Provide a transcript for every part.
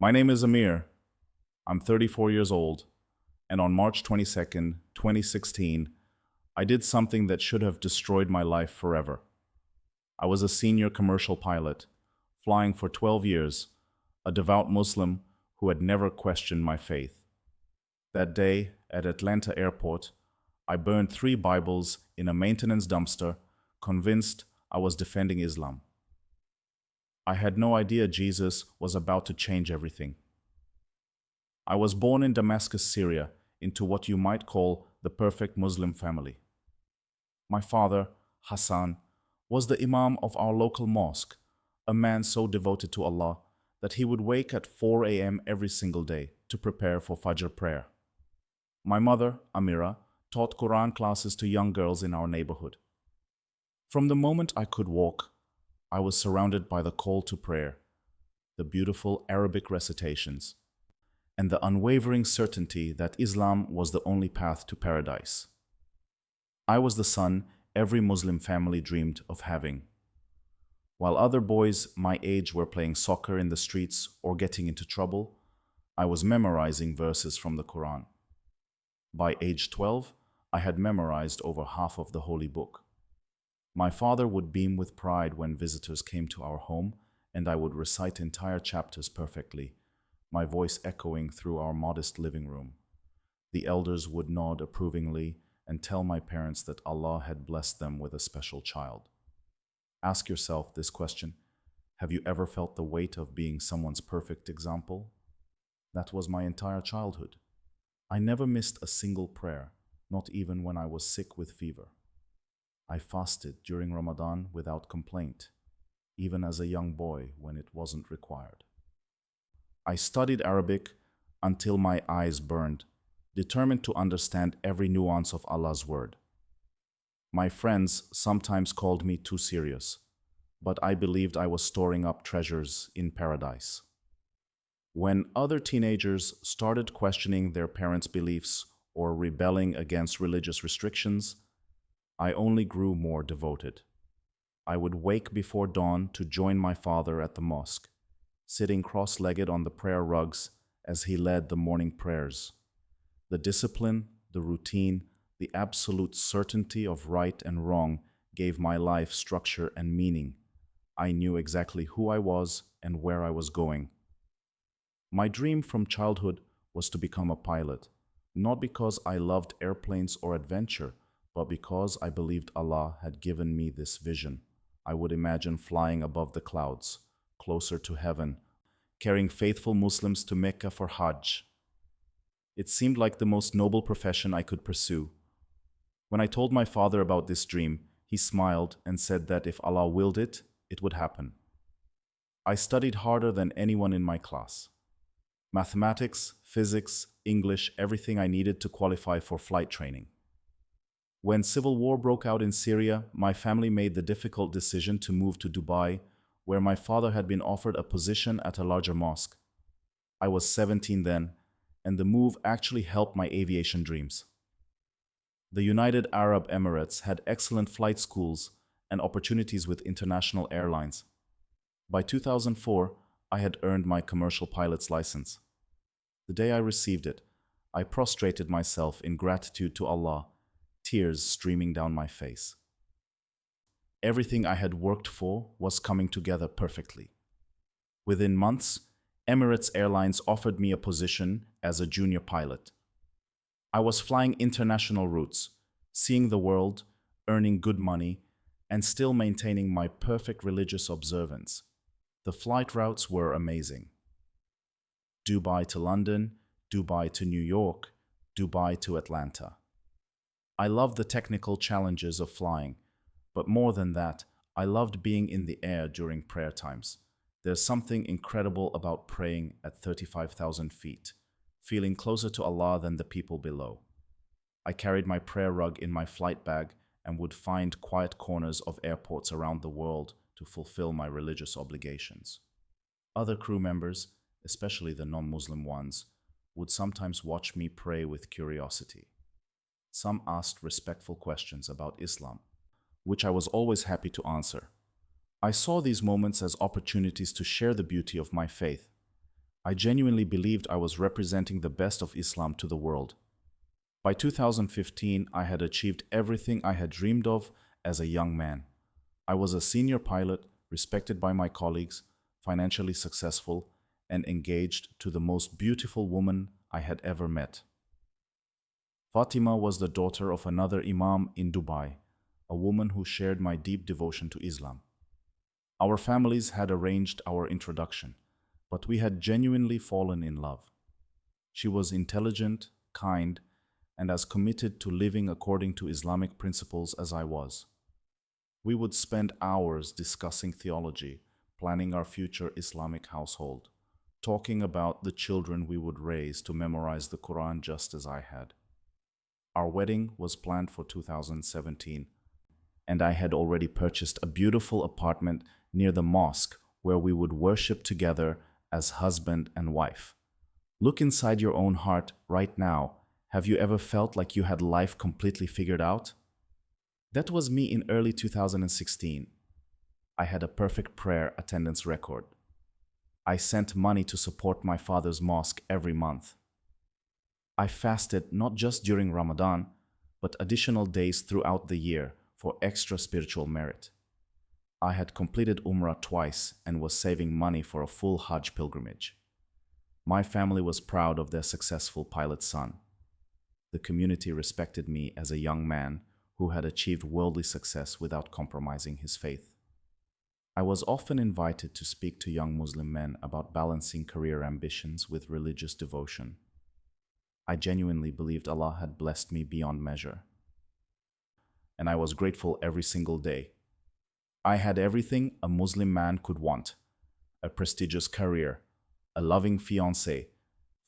My name is Amir. I'm 34 years old, and on March 22nd, 2016, I did something that should have destroyed my life forever. I was a senior commercial pilot, flying for 12 years, a devout Muslim who had never questioned my faith. That day, at Atlanta Airport, I burned 3 Bibles in a maintenance dumpster, convinced I was defending Islam. I had no idea Jesus was about to change everything. I was born in Damascus, Syria, into what you might call the perfect Muslim family. My father, Hassan, was the imam of our local mosque, a man so devoted to Allah that he would wake at 4 a.m. every single day to prepare for Fajr prayer. My mother, Amira, taught Quran classes to young girls in our neighborhood. From the moment I could walk, I was surrounded by the call to prayer, the beautiful Arabic recitations, and the unwavering certainty that Islam was the only path to paradise. I was the son every Muslim family dreamed of having. While other boys my age were playing soccer in the streets or getting into trouble, I was memorizing verses from the Quran. By age 12, I had memorized over half of the Holy Book. My father would beam with pride when visitors came to our home, and I would recite entire chapters perfectly, my voice echoing through our modest living room. The elders would nod approvingly and tell my parents that Allah had blessed them with a special child. Ask yourself this question: have you ever felt the weight of being someone's perfect example? That was my entire childhood. I never missed a single prayer, not even when I was sick with fever. I fasted during Ramadan without complaint, even as a young boy when it wasn't required. I studied Arabic until my eyes burned, determined to understand every nuance of Allah's word. My friends sometimes called me too serious, but I believed I was storing up treasures in paradise. When other teenagers started questioning their parents' beliefs or rebelling against religious restrictions, I only grew more devoted. I would wake before dawn to join my father at the mosque, sitting cross-legged on the prayer rugs as he led the morning prayers. The discipline, the routine, the absolute certainty of right and wrong gave my life structure and meaning. I knew exactly who I was and where I was going. My dream from childhood was to become a pilot, not because I loved airplanes or adventure, but because I believed Allah had given me this vision. I would imagine flying above the clouds, closer to heaven, carrying faithful Muslims to Mecca for Hajj. It seemed like the most noble profession I could pursue. When I told my father about this dream, he smiled and said that if Allah willed it, it would happen. I studied harder than anyone in my class. Mathematics, physics, English, everything I needed to qualify for flight training. When civil war broke out in Syria, my family made the difficult decision to move to Dubai, where my father had been offered a position at a larger mosque. I was 17 then, and the move actually helped my aviation dreams. The United Arab Emirates had excellent flight schools and opportunities with international airlines. By 2004, I had earned my commercial pilot's license. The day I received it, I prostrated myself in gratitude to Allah, tears streaming down my face. Everything I had worked for was coming together perfectly. Within months, Emirates Airlines offered me a position as a junior pilot. I was flying international routes, seeing the world, earning good money, and still maintaining my perfect religious observance. The flight routes were amazing. Dubai to London, Dubai to New York, Dubai to Atlanta. I loved the technical challenges of flying, but more than that, I loved being in the air during prayer times. There's something incredible about praying at 35,000 feet, feeling closer to Allah than the people below. I carried my prayer rug in my flight bag and would find quiet corners of airports around the world to fulfill my religious obligations. Other crew members, especially the non-Muslim ones, would sometimes watch me pray with curiosity. Some asked respectful questions about Islam, which I was always happy to answer. I saw these moments as opportunities to share the beauty of my faith. I genuinely believed I was representing the best of Islam to the world. By 2015, I had achieved everything I had dreamed of as a young man. I was a senior pilot, respected by my colleagues, financially successful, and engaged to the most beautiful woman I had ever met. Fatima was the daughter of another Imam in Dubai, a woman who shared my deep devotion to Islam. Our families had arranged our introduction, but we had genuinely fallen in love. She was intelligent, kind, and as committed to living according to Islamic principles as I was. We would spend hours discussing theology, planning our future Islamic household, talking about the children we would raise to memorize the Quran just as I had. Our wedding was planned for 2017, and I had already purchased a beautiful apartment near the mosque where we would worship together as husband and wife. Look inside your own heart right now. Have you ever felt like you had life completely figured out? That was me in early 2016. I had a perfect prayer attendance record. I sent money to support my father's mosque every month. I fasted not just during Ramadan, but additional days throughout the year for extra spiritual merit. I had completed Umrah twice and was saving money for a full Hajj pilgrimage. My family was proud of their successful pilot son. The community respected me as a young man who had achieved worldly success without compromising his faith. I was often invited to speak to young Muslim men about balancing career ambitions with religious devotion. I genuinely believed Allah had blessed me beyond measure, and I was grateful every single day. I had everything a Muslim man could want: a prestigious career, a loving fiancé,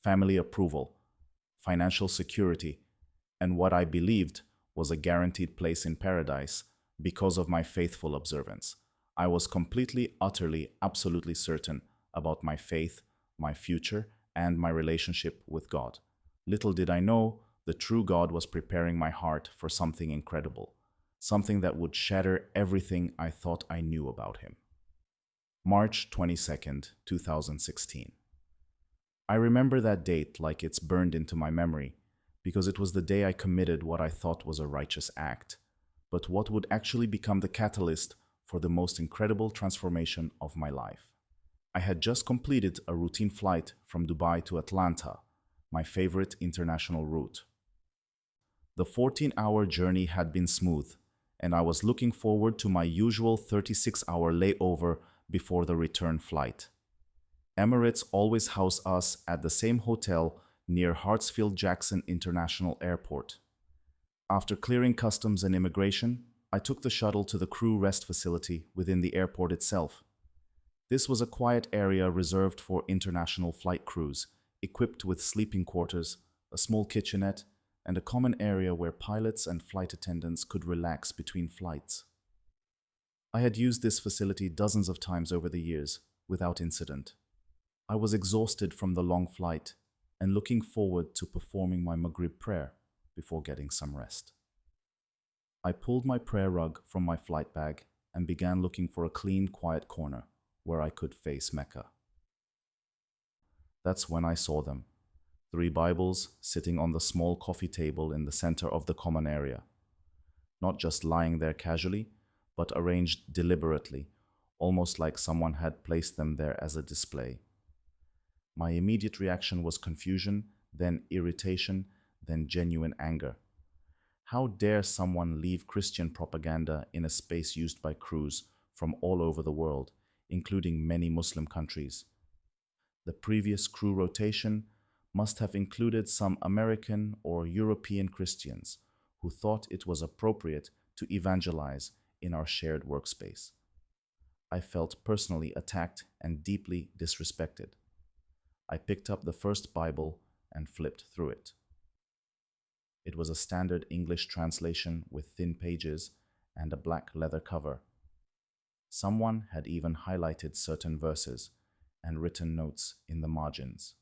family approval, financial security, and what I believed was a guaranteed place in paradise because of my faithful observance. I was completely, utterly, absolutely certain about my faith, my future, and my relationship with God. Little did I know, the true God was preparing my heart for something incredible, something that would shatter everything I thought I knew about Him. March 22nd, 2016. I remember that date like it's burned into my memory, because it was the day I committed what I thought was a righteous act, but what would actually become the catalyst for the most incredible transformation of my life. I had just completed a routine flight from Dubai to Atlanta, my favorite international route. The 14-hour journey had been smooth, and I was looking forward to my usual 36-hour layover before the return flight. Emirates always house us at the same hotel near Hartsfield-Jackson International Airport. After clearing customs and immigration, I took the shuttle to the crew rest facility within the airport itself. This was a quiet area reserved for international flight crews, equipped with sleeping quarters, a small kitchenette, and a common area where pilots and flight attendants could relax between flights. I had used this facility dozens of times over the years, without incident. I was exhausted from the long flight and looking forward to performing my Maghrib prayer before getting some rest. I pulled my prayer rug from my flight bag and began looking for a clean, quiet corner where I could face Mecca. That's when I saw them, 3 Bibles sitting on the small coffee table in the center of the common area, not just lying there casually, but arranged deliberately, almost like someone had placed them there as a display. My immediate reaction was confusion, then irritation, then genuine anger. How dare someone leave Christian propaganda in a space used by crews from all over the world, including many Muslim countries? The previous crew rotation must have included some American or European Christians who thought it was appropriate to evangelize in our shared workspace. I felt personally attacked and deeply disrespected. I picked up the first Bible and flipped through it. It was a standard English translation with thin pages and a black leather cover. Someone had even highlighted certain verses and written notes in the margins.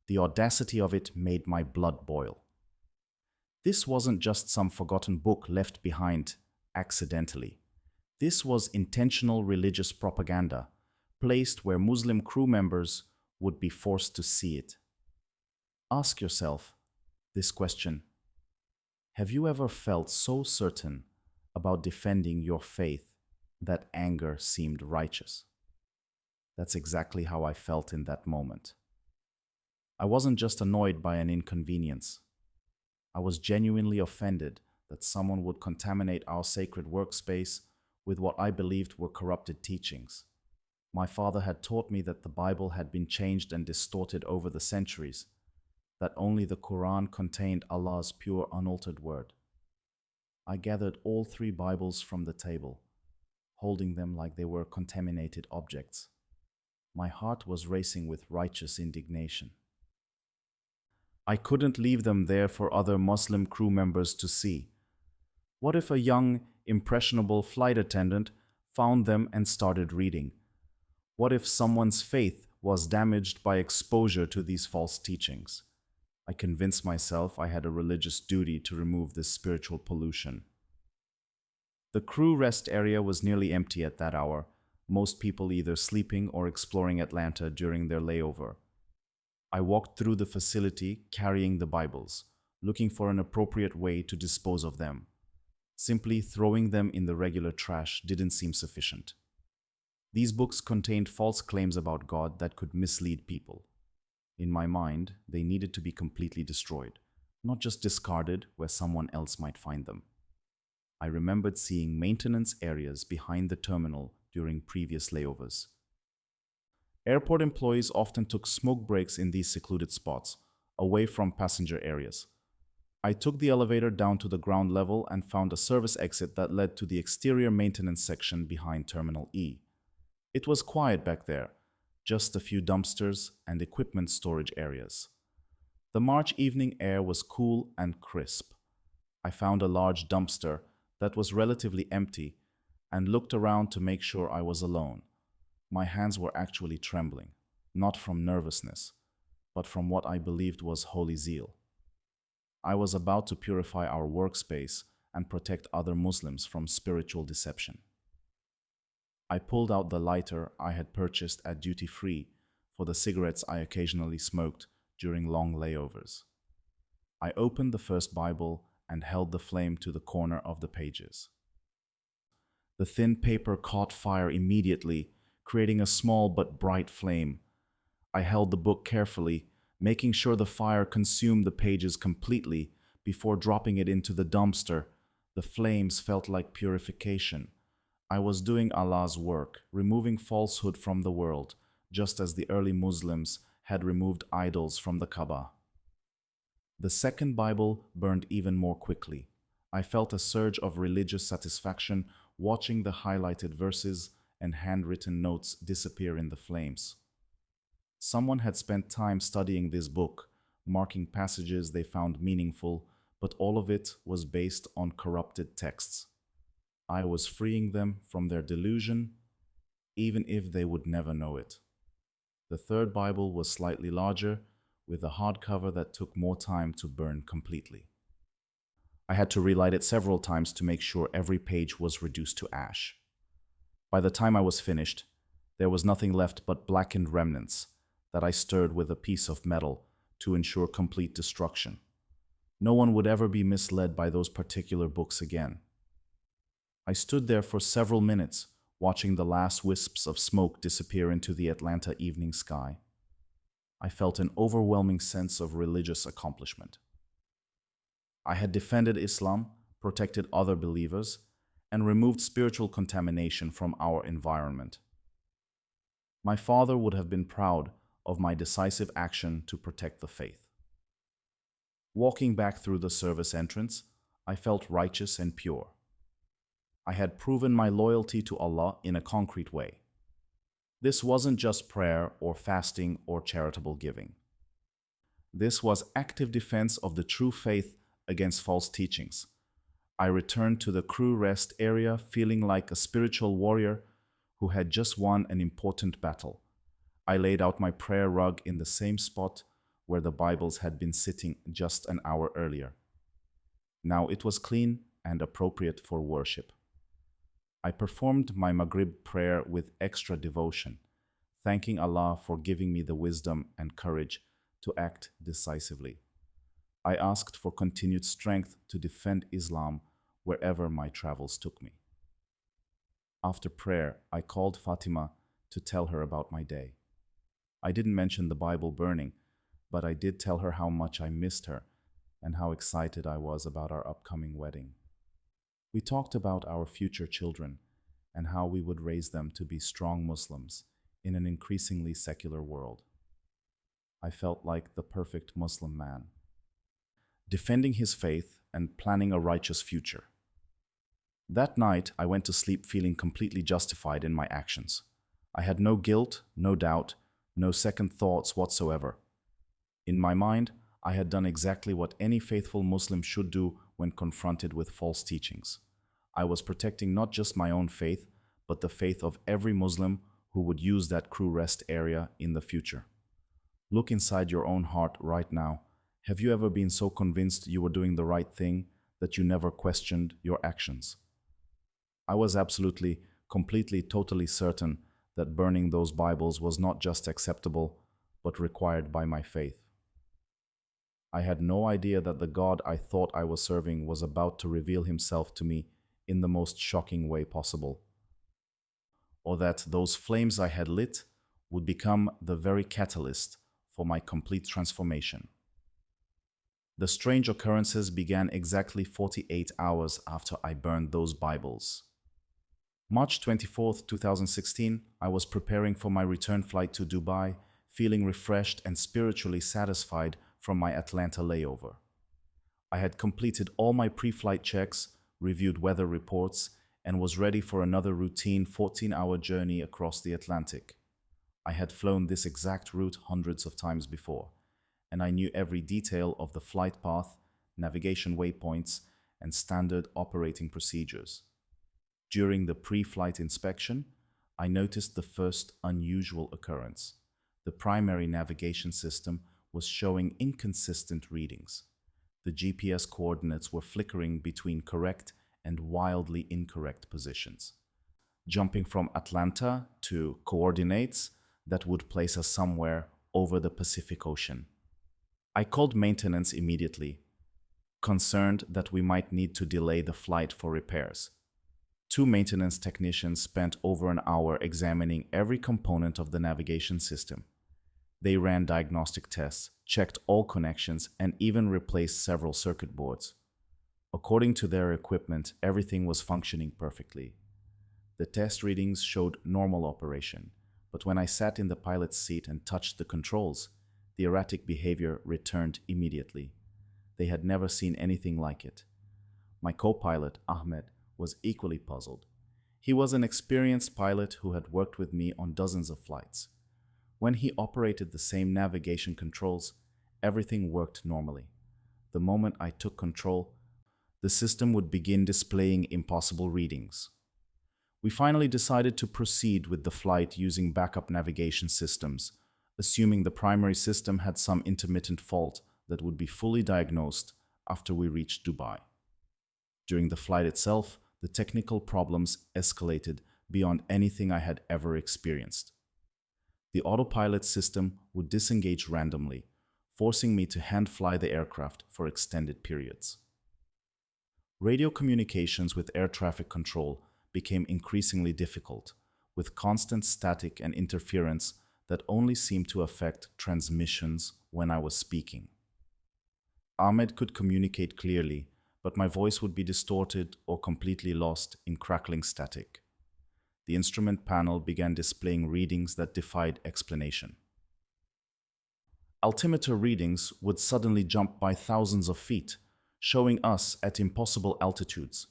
The audacity of it made my blood boil. This wasn't just some forgotten book left behind accidentally. This was intentional religious propaganda, placed where Muslim crew members would be forced to see it. Ask yourself this question: have you ever felt so certain about defending your faith that anger seemed righteous? That's exactly how I felt in that moment. I wasn't just annoyed by an inconvenience. I was genuinely offended that someone would contaminate our sacred workspace with what I believed were corrupted teachings. My father had taught me that the Bible had been changed and distorted over the centuries, that only the Quran contained Allah's pure, unaltered word. I gathered all 3 Bibles from the table, holding them like they were contaminated objects. My heart was racing with righteous indignation. I couldn't leave them there for other Muslim crew members to see. What if a young, impressionable flight attendant found them and started reading? What if someone's faith was damaged by exposure to these false teachings? I convinced myself I had a religious duty to remove this spiritual pollution. The crew rest area was nearly empty at that hour, most people either sleeping or exploring Atlanta during their layover. I walked through the facility carrying the Bibles, looking for an appropriate way to dispose of them. Simply throwing them in the regular trash didn't seem sufficient. These books contained false claims about God that could mislead people. In my mind, they needed to be completely destroyed, not just discarded where someone else might find them. I remembered seeing maintenance areas behind the terminal during previous layovers. Airport employees often took smoke breaks in these secluded spots, away from passenger areas. I took the elevator down to the ground level and found a service exit that led to the exterior maintenance section behind Terminal E. It was quiet back there, just a few dumpsters and equipment storage areas. The March evening air was cool and crisp. I found a large dumpster that was relatively empty and looked around to make sure I was alone. My hands were actually trembling, not from nervousness, but from what I believed was holy zeal. I was about to purify our workspace and protect other Muslims from spiritual deception. I pulled out the lighter I had purchased at duty-free for the cigarettes I occasionally smoked during long layovers. I opened the first Bible and held the flame to the corner of the pages. The thin paper caught fire immediately, creating a small but bright flame. I held the book carefully, making sure the fire consumed the pages completely before dropping it into the dumpster. The flames felt like purification. I was doing Allah's work, removing falsehood from the world, just as the early Muslims had removed idols from the Kaaba. The second Bible burned even more quickly. I felt a surge of religious satisfaction watching the highlighted verses and handwritten notes disappear in the flames. Someone had spent time studying this book, marking passages they found meaningful, but all of it was based on corrupted texts. I was freeing them from their delusion, even if they would never know it. The third Bible was slightly larger, with a hardcover that took more time to burn completely. I had to relight it several times to make sure every page was reduced to ash. By the time I was finished, there was nothing left but blackened remnants that I stirred with a piece of metal to ensure complete destruction. No one would ever be misled by those particular books again. I stood there for several minutes, watching the last wisps of smoke disappear into the Atlanta evening sky. I felt an overwhelming sense of religious accomplishment. I had defended Islam, protected other believers, and removed spiritual contamination from our environment. My father would have been proud of my decisive action to protect the faith. Walking back through the service entrance, I felt righteous and pure. I had proven my loyalty to Allah in a concrete way. This wasn't just prayer or fasting or charitable giving. This was active defense of the true faith against false teachings. I returned to the crew rest area feeling like a spiritual warrior who had just won an important battle. I laid out my prayer rug in the same spot where the Bibles had been sitting just an hour earlier. Now it was clean and appropriate for worship. I performed my Maghrib prayer with extra devotion, thanking Allah for giving me the wisdom and courage to act decisively. I asked for continued strength to defend Islam wherever my travels took me. After prayer, I called Fatima to tell her about my day. I didn't mention the Bible burning, but I did tell her how much I missed her and how excited I was about our upcoming wedding. We talked about our future children and how we would raise them to be strong Muslims in an increasingly secular world. I felt like the perfect Muslim man, defending his faith and planning a righteous future. That night, I went to sleep feeling completely justified in my actions. I had no guilt, no doubt, no second thoughts whatsoever. In my mind, I had done exactly what any faithful Muslim should do when confronted with false teachings. I was protecting not just my own faith, but the faith of every Muslim who would use that crew rest area in the future. Look inside your own heart right now. Have you ever been so convinced you were doing the right thing that you never questioned your actions? I was absolutely, completely, totally certain that burning those Bibles was not just acceptable, but required by my faith. I had no idea that the God I thought I was serving was about to reveal himself to me in the most shocking way possible, or that those flames I had lit would become the very catalyst for my complete transformation. The strange occurrences began exactly 48 hours after I burned those Bibles. March 24th, 2016, I was preparing for my return flight to Dubai, feeling refreshed and spiritually satisfied from my Atlanta layover. I had completed all my pre-flight checks, reviewed weather reports, and was ready for another routine 14-hour journey across the Atlantic. I had flown this exact route hundreds of times before, and I knew every detail of the flight path, navigation waypoints, and standard operating procedures. During the pre-flight inspection, I noticed the first unusual occurrence. The primary navigation system was showing inconsistent readings. The GPS coordinates were flickering between correct and wildly incorrect positions, jumping from Atlanta to coordinates that would place us somewhere over the Pacific Ocean. I called maintenance immediately, concerned that we might need to delay the flight for repairs. 2 maintenance technicians spent over an hour examining every component of the navigation system. They ran diagnostic tests, checked all connections, and even replaced several circuit boards. According to their equipment, everything was functioning perfectly. The test readings showed normal operation, but when I sat in the pilot's seat and touched the controls, the erratic behavior returned immediately. They had never seen anything like it. My co-pilot, Ahmed, was equally puzzled. He was an experienced pilot who had worked with me on dozens of flights. When he operated the same navigation controls, everything worked normally. The moment I took control, the system would begin displaying impossible readings. We finally decided to proceed with the flight using backup navigation systems, assuming the primary system had some intermittent fault that would be fully diagnosed after we reached Dubai. During the flight itself, the technical problems escalated beyond anything I had ever experienced. The autopilot system would disengage randomly, forcing me to hand-fly the aircraft for extended periods. Radio communications with air traffic control became increasingly difficult, with constant static and interference that only seemed to affect transmissions when I was speaking. Ahmed could communicate clearly, but my voice would be distorted or completely lost in crackling static. The instrument panel began displaying readings that defied explanation. Altimeter readings would suddenly jump by thousands of feet, showing us at impossible altitudes.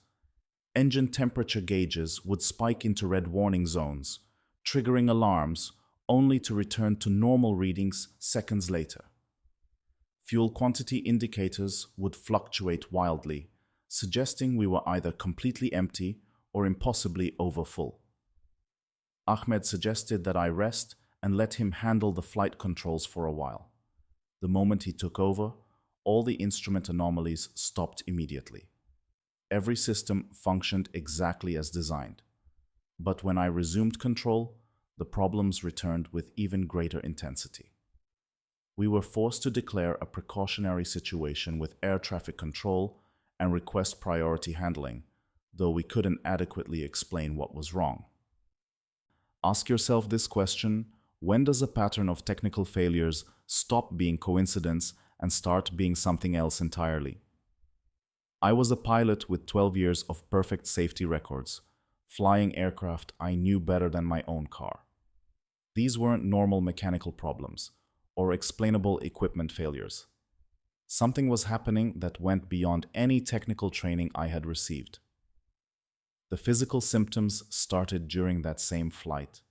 Engine temperature gauges would spike into red warning zones, triggering alarms only to return to normal readings seconds later. Fuel quantity indicators would fluctuate wildly, suggesting we were either completely empty or impossibly overfull. Ahmed suggested that I rest and let him handle the flight controls for a while. The moment he took over, all the instrument anomalies stopped immediately. Every system functioned exactly as designed. But when I resumed control, the problems returned with even greater intensity. We were forced to declare a precautionary situation with air traffic control and request priority handling, though we couldn't adequately explain what was wrong. Ask yourself this question: when does a pattern of technical failures stop being coincidence and start being something else entirely? I was a pilot with 12 years of perfect safety records, flying aircraft I knew better than my own car. These weren't normal mechanical problems or explainable equipment failures. Something was happening that went beyond any technical training I had received. The physical symptoms started during that same flight.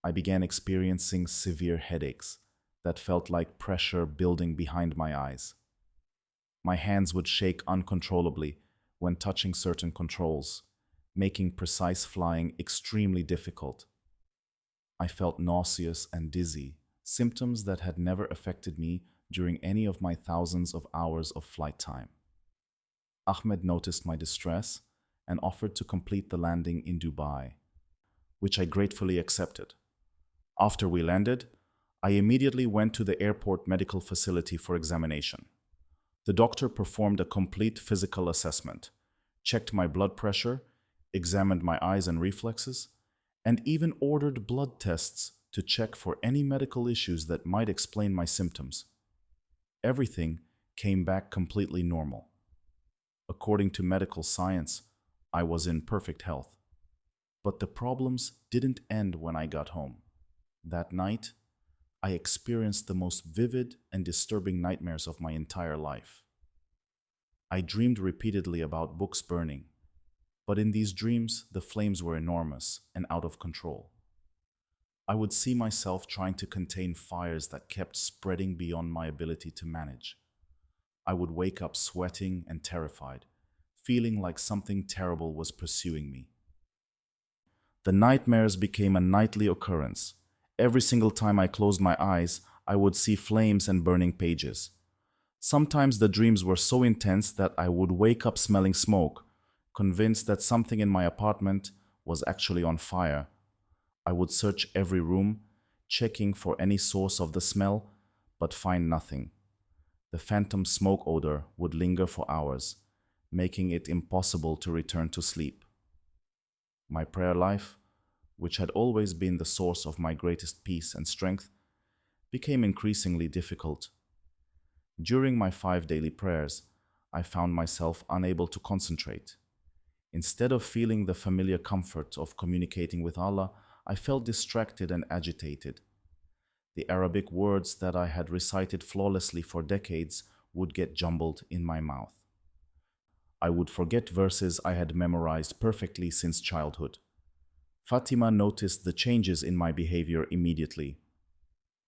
I began experiencing severe headaches that felt like pressure building behind my eyes. My hands would shake uncontrollably when touching certain controls, making precise flying extremely difficult. I felt nauseous and dizzy, symptoms that had never affected me during any of my thousands of hours of flight time. Ahmed noticed my distress and offered to complete the landing in Dubai, which I gratefully accepted. After we landed, I immediately went to the airport medical facility for examination. The doctor performed a complete physical assessment, checked my blood pressure, examined my eyes and reflexes, and even ordered blood tests to check for any medical issues that might explain my symptoms. Everything came back completely normal. According to medical science, I was in perfect health. But the problems didn't end when I got home. That night, I experienced the most vivid and disturbing nightmares of my entire life. I dreamed repeatedly about books burning, but in these dreams, the flames were enormous and out of control. I would see myself trying to contain fires that kept spreading beyond my ability to manage. I would wake up sweating and terrified, feeling like something terrible was pursuing me. The nightmares became a nightly occurrence. Every single time I closed my eyes, I would see flames and burning pages. Sometimes the dreams were so intense that I would wake up smelling smoke, convinced that something in my apartment was actually on fire. I would search every room, checking for any source of the smell, but find nothing. The phantom smoke odor would linger for hours, making it impossible to return to sleep. My prayer life, which had always been the source of my greatest peace and strength, became increasingly difficult. During my 5 daily prayers, I found myself unable to concentrate. Instead of feeling the familiar comfort of communicating with Allah, I felt distracted and agitated. The Arabic words that I had recited flawlessly for decades would get jumbled in my mouth. I would forget verses I had memorized perfectly since childhood. Fatima noticed the changes in my behavior immediately.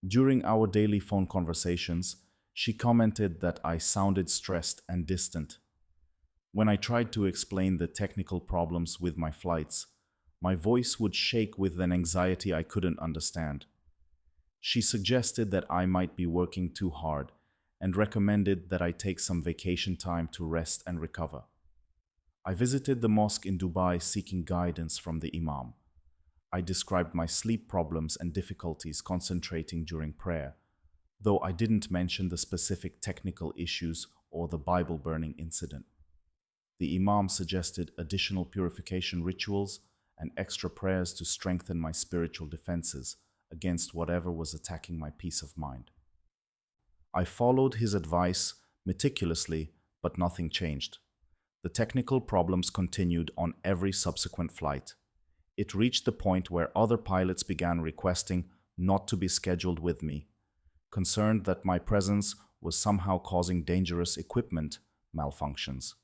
During our daily phone conversations, she commented that I sounded stressed and distant. When I tried to explain the technical problems with my flights, my voice would shake with an anxiety I couldn't understand. She suggested that I might be working too hard and recommended that I take some vacation time to rest and recover. I visited the mosque in Dubai seeking guidance from the Imam. I described my sleep problems and difficulties concentrating during prayer, though I didn't mention the specific technical issues or the Bible burning incident. The Imam suggested additional purification rituals and extra prayers to strengthen my spiritual defenses against whatever was attacking my peace of mind. I followed his advice meticulously, but nothing changed. The technical problems continued on every subsequent flight. It reached the point where other pilots began requesting not to be scheduled with me, concerned that my presence was somehow causing dangerous equipment malfunctions.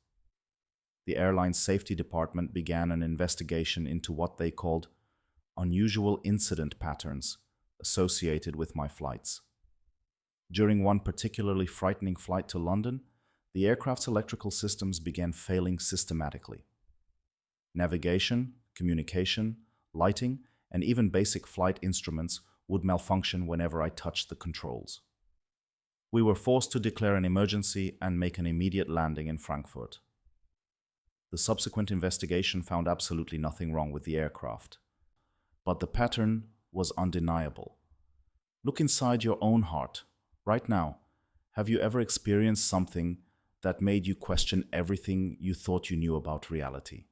The airline's safety department began an investigation into what they called unusual incident patterns associated with my flights. During one particularly frightening flight to London, the aircraft's electrical systems began failing systematically. Navigation, communication, lighting, and even basic flight instruments would malfunction whenever I touched the controls. We were forced to declare an emergency and make an immediate landing in Frankfurt. The subsequent investigation found absolutely nothing wrong with the aircraft, but the pattern was undeniable. Look inside your own heart. Right now, have you ever experienced something that made you question everything you thought you knew about reality?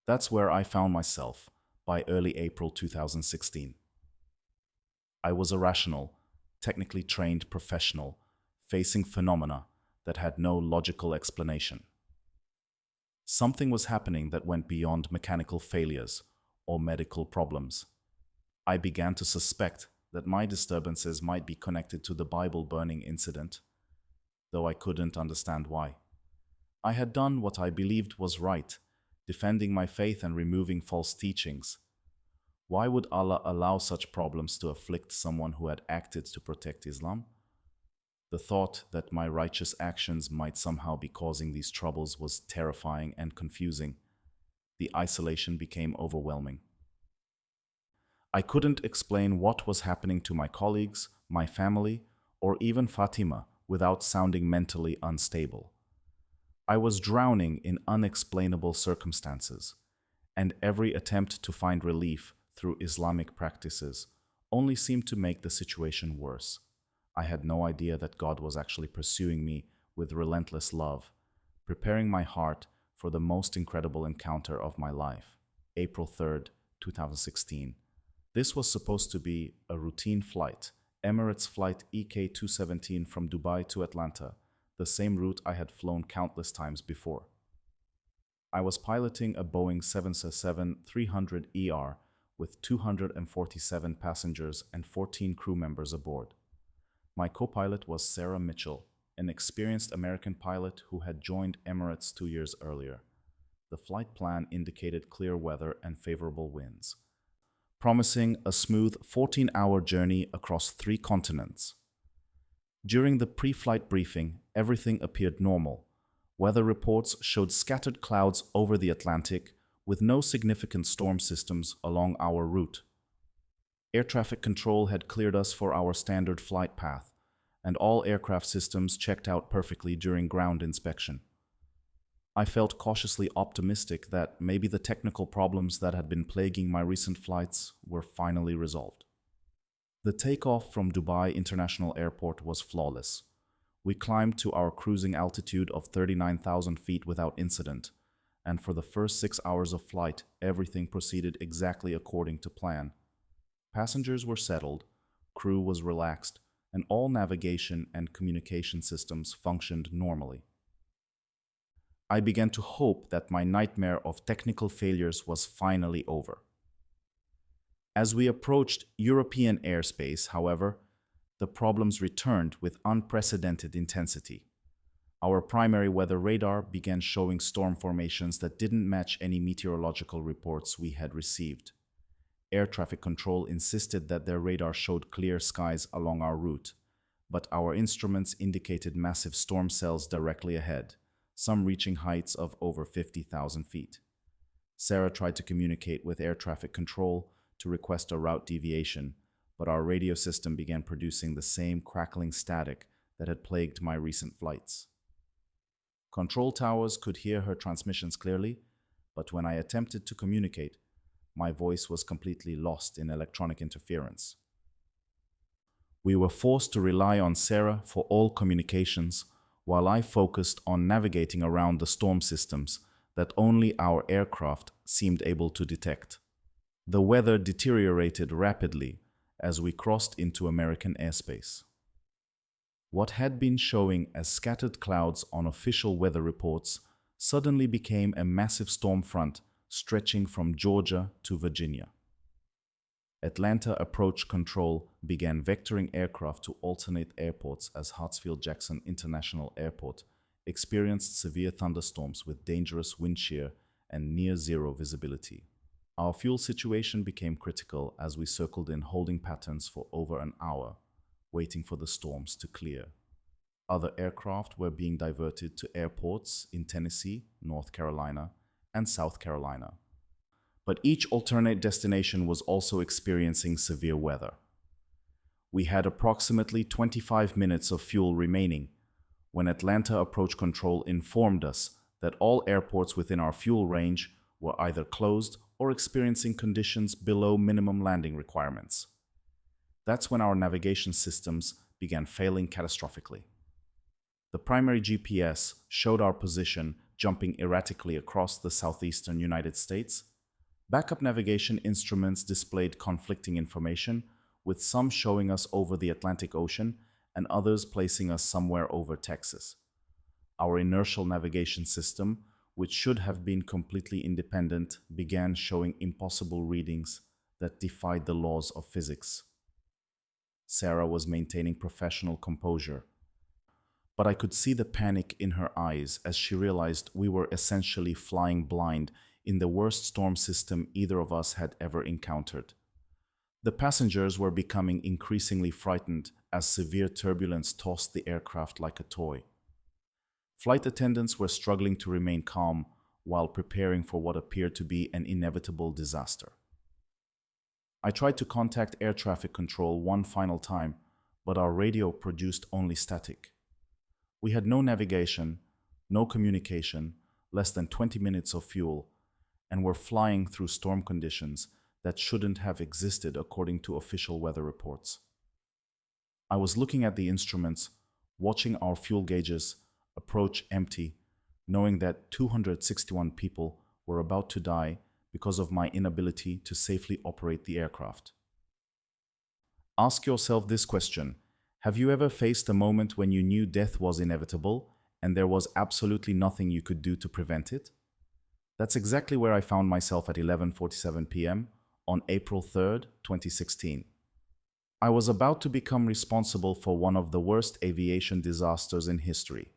That's where I found myself by early April 2016. I was a rational, technically trained professional facing phenomena that had no logical explanation. Something was happening that went beyond mechanical failures or medical problems. I began to suspect that my disturbances might be connected to the Bible burning incident, though I couldn't understand why. I had done what I believed was right, defending my faith and removing false teachings. Why would Allah allow such problems to afflict someone who had acted to protect Islam? The thought that my righteous actions might somehow be causing these troubles was terrifying and confusing. The isolation became overwhelming. I couldn't explain what was happening to my colleagues, my family, or even Fatima without sounding mentally unstable. I was drowning in unexplainable circumstances, and every attempt to find relief through Islamic practices only seemed to make the situation worse. I had no idea that God was actually pursuing me with relentless love, preparing my heart for the most incredible encounter of my life. April 3rd, 2016. This was supposed to be a routine flight, Emirates Flight EK217 from Dubai to Atlanta, the same route I had flown countless times before. I was piloting a Boeing 737-300ER with 247 passengers and 14 crew members aboard. My co-pilot was Sarah Mitchell, an experienced American pilot who had joined Emirates 2 years earlier. The flight plan indicated clear weather and favorable winds, promising a smooth 14-hour journey across 3 continents. During the pre-flight briefing, everything appeared normal. Weather reports showed scattered clouds over the Atlantic with no significant storm systems along our route. Air traffic control had cleared us for our standard flight path, and all aircraft systems checked out perfectly during ground inspection. I felt cautiously optimistic that maybe the technical problems that had been plaguing my recent flights were finally resolved. The takeoff from Dubai International Airport was flawless. We climbed to our cruising altitude of 39,000 feet without incident, and for the first 6 hours of flight, everything proceeded exactly according to plan. Passengers were settled, crew was relaxed, and all navigation and communication systems functioned normally. I began to hope that my nightmare of technical failures was finally over. As we approached European airspace, however, the problems returned with unprecedented intensity. Our primary weather radar began showing storm formations that didn't match any meteorological reports we had received. Air traffic control insisted that their radar showed clear skies along our route, but our instruments indicated massive storm cells directly ahead, some reaching heights of over 50,000 feet. Sarah tried to communicate with air traffic control to request a route deviation, but our radio system began producing the same crackling static that had plagued my recent flights. Control towers could hear her transmissions clearly, but when I attempted to communicate, my voice was completely lost in electronic interference. We were forced to rely on Sarah for all communications, while I focused on navigating around the storm systems that only our aircraft seemed able to detect. The weather deteriorated rapidly as we crossed into American airspace. What had been showing as scattered clouds on official weather reports suddenly became a massive storm front stretching from Georgia to Virginia. Atlanta Approach Control began vectoring aircraft to alternate airports as Hartsfield-Jackson International Airport experienced severe thunderstorms with dangerous wind shear and near-zero visibility. Our fuel situation became critical as we circled in holding patterns for over an hour, waiting for the storms to clear. Other aircraft were being diverted to airports in Tennessee, North Carolina, and South Carolina. But each alternate destination was also experiencing severe weather. We had approximately 25 minutes of fuel remaining when Atlanta Approach Control informed us that all airports within our fuel range were either closed or experiencing conditions below minimum landing requirements. That's when our navigation systems began failing catastrophically. The primary GPS showed our position jumping erratically across the southeastern United States. Backup navigation instruments displayed conflicting information, with some showing us over the Atlantic Ocean and others placing us somewhere over Texas. Our inertial navigation system, which should have been completely independent, began showing impossible readings that defied the laws of physics. Sarah was maintaining professional composure, but I could see the panic in her eyes as she realized we were essentially flying blind in the worst storm system either of us had ever encountered. The passengers were becoming increasingly frightened as severe turbulence tossed the aircraft like a toy. Flight attendants were struggling to remain calm while preparing for what appeared to be an inevitable disaster. I tried to contact air traffic control one final time, but our radio produced only static. We had no navigation, no communication, less than 20 minutes of fuel, and were flying through storm conditions that shouldn't have existed according to official weather reports. I was looking at the instruments, watching our fuel gauges approach empty, knowing that 261 people were about to die because of my inability to safely operate the aircraft. Ask yourself this question: have you ever faced a moment when you knew death was inevitable and there was absolutely nothing you could do to prevent it? That's exactly where I found myself at 11:47 p.m. on April 3rd, 2016. I was about to become responsible for one of the worst aviation disasters in history,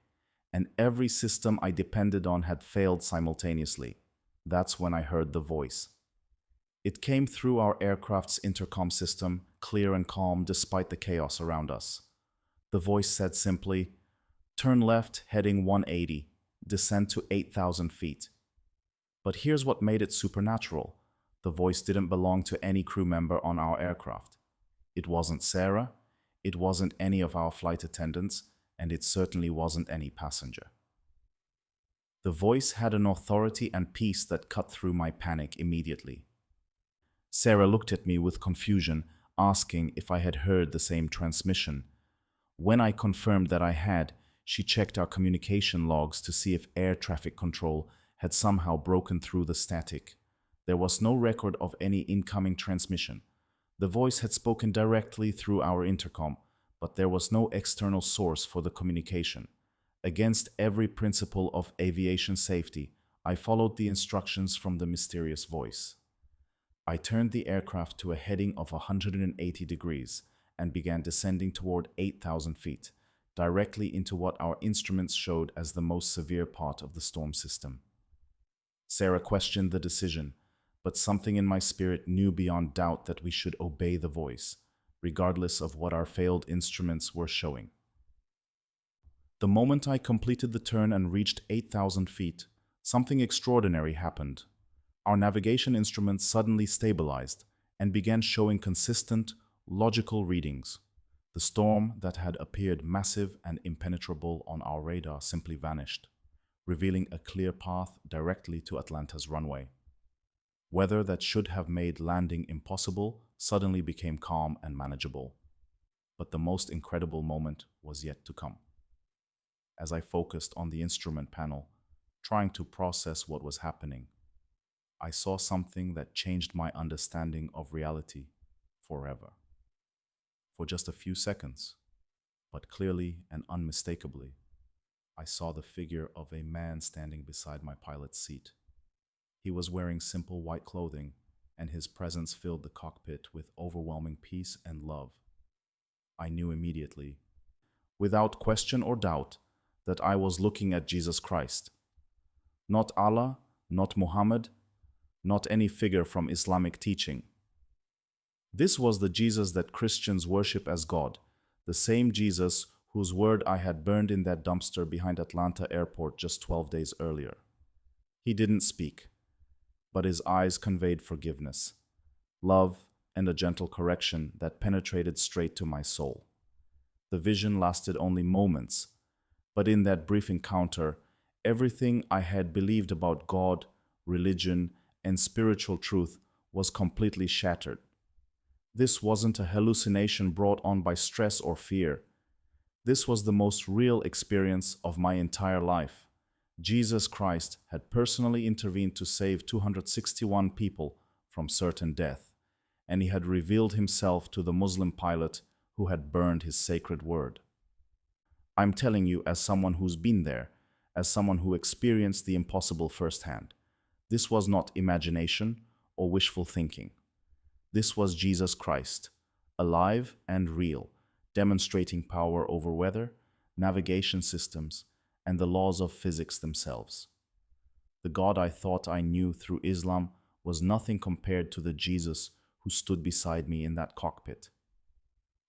and every system I depended on had failed simultaneously. That's when I heard the voice. It came through our aircraft's intercom system, clear and calm despite the chaos around us. The voice said simply, "Turn left, heading 180, descend to 8,000 feet." But here's what made it supernatural. The voice didn't belong to any crew member on our aircraft. It wasn't Sarah, it wasn't any of our flight attendants, and it certainly wasn't any passenger. The voice had an authority and peace that cut through my panic immediately. Sarah looked at me with confusion, asking if I had heard the same transmission. When I confirmed that I had, she checked our communication logs to see if air traffic control had somehow broken through the static. There was no record of any incoming transmission. The voice had spoken directly through our intercom, but there was no external source for the communication. Against every principle of aviation safety, I followed the instructions from the mysterious voice. I turned the aircraft to a heading of 180 degrees and began descending toward 8,000 feet, directly into what our instruments showed as the most severe part of the storm system. Sarah questioned the decision, but something in my spirit knew beyond doubt that we should obey the voice, regardless of what our failed instruments were showing. The moment I completed the turn and reached 8,000 feet, something extraordinary happened. Our navigation instruments suddenly stabilized and began showing consistent, logical readings. The storm that had appeared massive and impenetrable on our radar simply vanished, revealing a clear path directly to Atlanta's runway. Weather that should have made landing impossible suddenly became calm and manageable. But the most incredible moment was yet to come. As I focused on the instrument panel, trying to process what was happening, I saw something that changed my understanding of reality forever. For just a few seconds, but clearly and unmistakably, I saw the figure of a man standing beside my pilot's seat. He was wearing simple white clothing, and his presence filled the cockpit with overwhelming peace and love. I knew immediately, without question or doubt, that I was looking at Jesus Christ. Not Allah, not Muhammad, not any figure from Islamic teaching. This was the Jesus that Christians worship as God, the same Jesus whose word I had burned in that dumpster behind Atlanta airport just 12 days earlier. He didn't speak, but his eyes conveyed forgiveness, love, and a gentle correction that penetrated straight to my soul. The vision lasted only moments, but in that brief encounter, everything I had believed about God, religion, and spiritual truth was completely shattered. This wasn't a hallucination brought on by stress or fear. This was the most real experience of my entire life. Jesus Christ had personally intervened to save 261 people from certain death, and he had revealed himself to the Muslim pilot who had burned his sacred word. I'm telling you as someone who's been there, as someone who experienced the impossible firsthand. This was not imagination or wishful thinking. This was Jesus Christ, alive and real, demonstrating power over weather, navigation systems, and the laws of physics themselves. The God I thought I knew through Islam was nothing compared to the Jesus who stood beside me in that cockpit.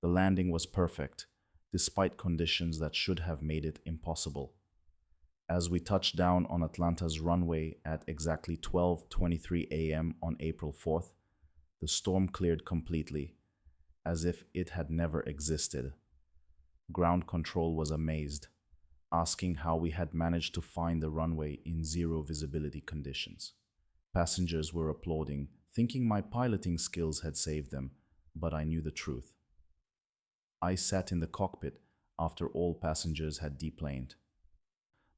The landing was perfect, despite conditions that should have made it impossible. As we touched down on Atlanta's runway at exactly 12:23 a.m. on April 4th, the storm cleared completely, as if it had never existed. Ground control was amazed, asking how we had managed to find the runway in zero visibility conditions. Passengers were applauding, thinking my piloting skills had saved them, but I knew the truth. I sat in the cockpit after all passengers had deplaned,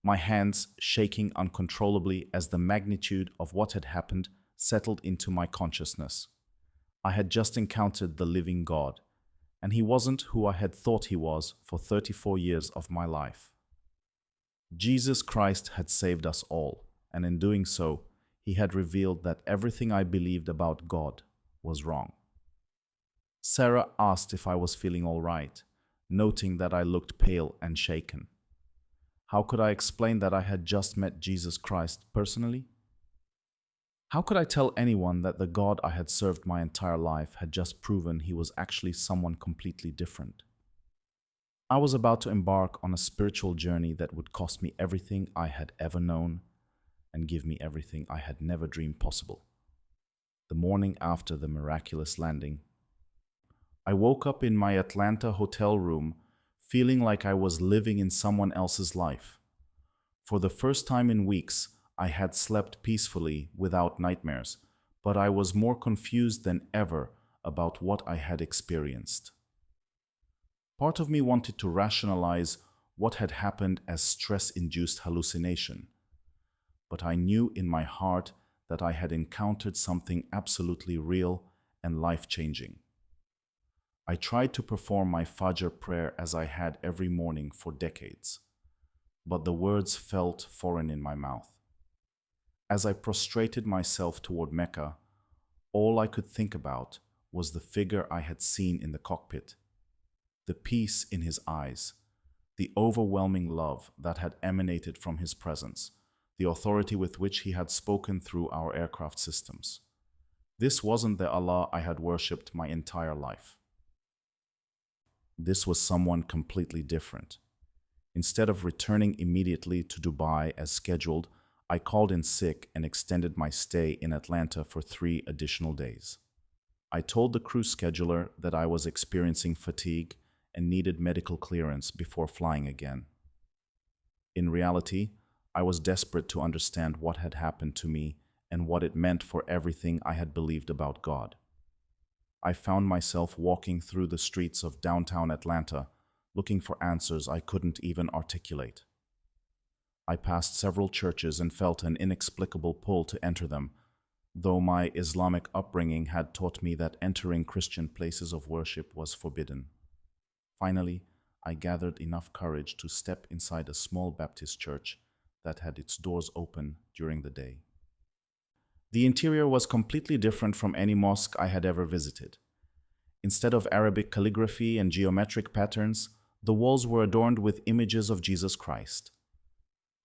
my hands shaking uncontrollably as the magnitude of what had happened settled into my consciousness. I had just encountered the living God, and he wasn't who I had thought he was for 34 years of my life. Jesus Christ had saved us all, and in doing so, he had revealed that everything I believed about God was wrong. Sarah asked if I was feeling all right, noting that I looked pale and shaken. How could I explain that I had just met Jesus Christ personally? How could I tell anyone that the God I had served my entire life had just proven he was actually someone completely different? I was about to embark on a spiritual journey that would cost me everything I had ever known and give me everything I had never dreamed possible. The morning after the miraculous landing, I woke up in my Atlanta hotel room feeling like I was living in someone else's life. For the first time in weeks, I had slept peacefully without nightmares, but I was more confused than ever about what I had experienced. Part of me wanted to rationalize what had happened as stress-induced hallucination, but I knew in my heart that I had encountered something absolutely real and life-changing. I tried to perform my Fajr prayer as I had every morning for decades, but the words felt foreign in my mouth. As I prostrated myself toward Mecca, all I could think about was the figure I had seen in the cockpit, the peace in his eyes, the overwhelming love that had emanated from his presence, the authority with which he had spoken through our aircraft systems. This wasn't the Allah I had worshipped my entire life. This was someone completely different. Instead of returning immediately to Dubai as scheduled, I called in sick and extended my stay in Atlanta for 3 additional days. I told the cruise scheduler that I was experiencing fatigue and needed medical clearance before flying again. In reality, I was desperate to understand what had happened to me and what it meant for everything I had believed about God. I found myself walking through the streets of downtown Atlanta, looking for answers I couldn't even articulate. I passed several churches and felt an inexplicable pull to enter them, though my Islamic upbringing had taught me that entering Christian places of worship was forbidden. Finally, I gathered enough courage to step inside a small Baptist church that had its doors open during the day. The interior was completely different from any mosque I had ever visited. Instead of Arabic calligraphy and geometric patterns, the walls were adorned with images of Jesus Christ.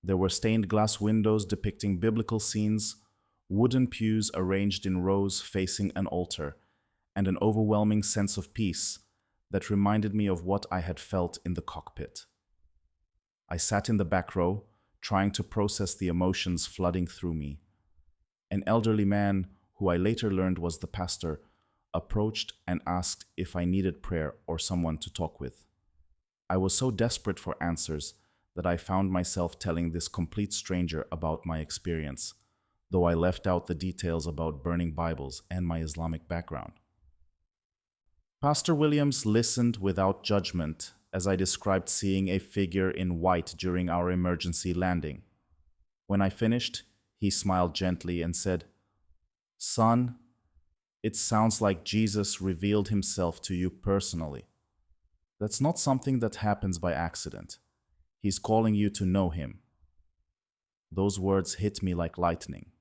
There were stained glass windows depicting biblical scenes, wooden pews arranged in rows facing an altar, and an overwhelming sense of peace that reminded me of what I had felt in the cockpit. I sat in the back row, trying to process the emotions flooding through me. An elderly man, who I later learned was the pastor, approached and asked if I needed prayer or someone to talk with. I was so desperate for answers that I found myself telling this complete stranger about my experience, though I left out the details about burning Bibles and my Islamic background. Pastor Williams listened without judgment as I described seeing a figure in white during our emergency landing. When I finished, he smiled gently and said, "Son, it sounds like Jesus revealed himself to you personally. That's not something that happens by accident. He's calling you to know him." Those words hit me like lightning,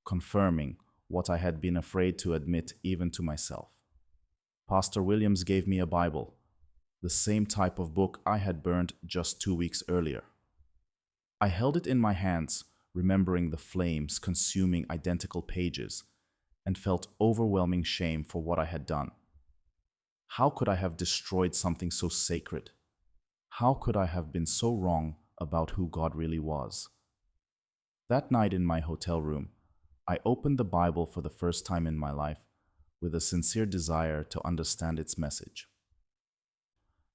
confirming what I had been afraid to admit even to myself. Pastor Williams gave me a Bible, the same type of book I had burned just 2 weeks earlier. I held it in my hands, remembering the flames consuming identical pages, and felt overwhelming shame for what I had done. How could I have destroyed something so sacred? How could I have been so wrong about who God really was? That night in my hotel room, I opened the Bible for the first time in my life with a sincere desire to understand its message.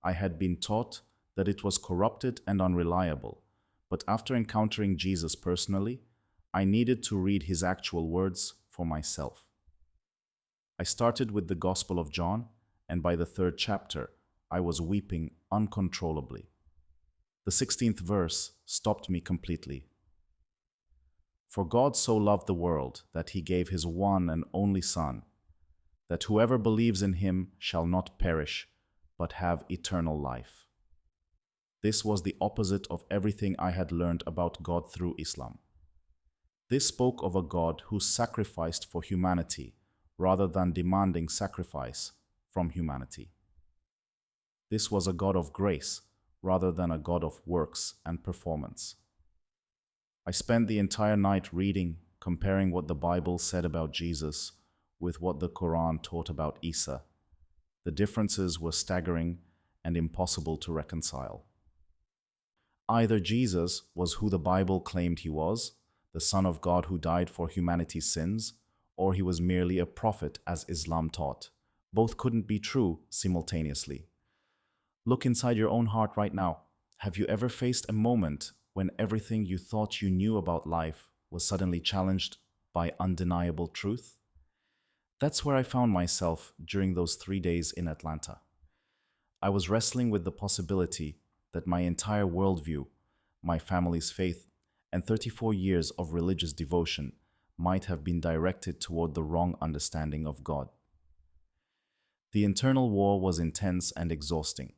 I had been taught that it was corrupted and unreliable, but after encountering Jesus personally, I needed to read his actual words for myself. I started with the Gospel of John, and by the 3rd chapter, I was weeping uncontrollably. The 16th verse stopped me completely. "For God so loved the world that he gave his one and only Son, that whoever believes in him shall not perish, but have eternal life." This was the opposite of everything I had learned about God through Islam. This spoke of a God who sacrificed for humanity rather than demanding sacrifice from humanity. This was a God of grace rather than a God of works and performance. I spent the entire night reading, comparing what the Bible said about Jesus with what the Quran taught about Isa. The differences were staggering and impossible to reconcile. Either Jesus was who the Bible claimed he was, the Son of God who died for humanity's sins, or he was merely a prophet as Islam taught. Both couldn't be true simultaneously. Look inside your own heart right now. Have you ever faced a moment when everything you thought you knew about life was suddenly challenged by undeniable truth? That's where I found myself during those 3 days in Atlanta. I was wrestling with the possibility that my entire worldview, my family's faith, and 34 years of religious devotion might have been directed toward the wrong understanding of God. The internal war was intense and exhausting.